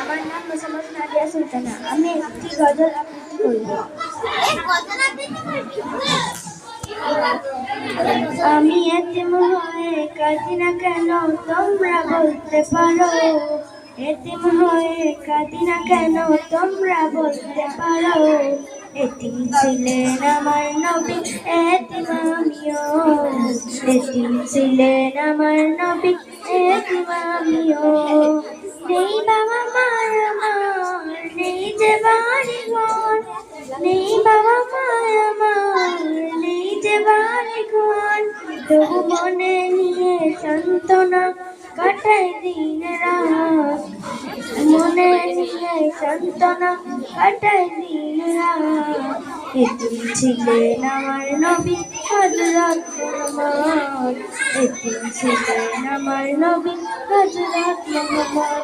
আমার নাম মোসাম্মদ নাদিয়া সুলতানা। আমি একটি গজল আবৃত্তি করব। আমি এতিম হয়ে কাঁদি না কেন, তোমরা বলতে পারো। এতিম হয়ে কাঁদি না কেন, তোমরা বলতে পারো। এতিম ছিলেন আমার নবী, এতিম আমিও। এতিম ছিলেন আমার নবী, এতিম আমিও। নেই বাবা মার আমার, নেই যে বাড়ি ঘর। নেই বাবা মার আমার, নেই যে বাড়ি ঘর। তবু মনে নিয়ে সান্ত্বনা কাটাই দিন রাত। মনে নিয়ে সান্ত্বনা কাটাই দিন রাত। এতিম ছিলেন আমার নবী হযরত মুহাম্মদ। এতিম ছিলেন আমার নবী হযরত মুহাম্মদ।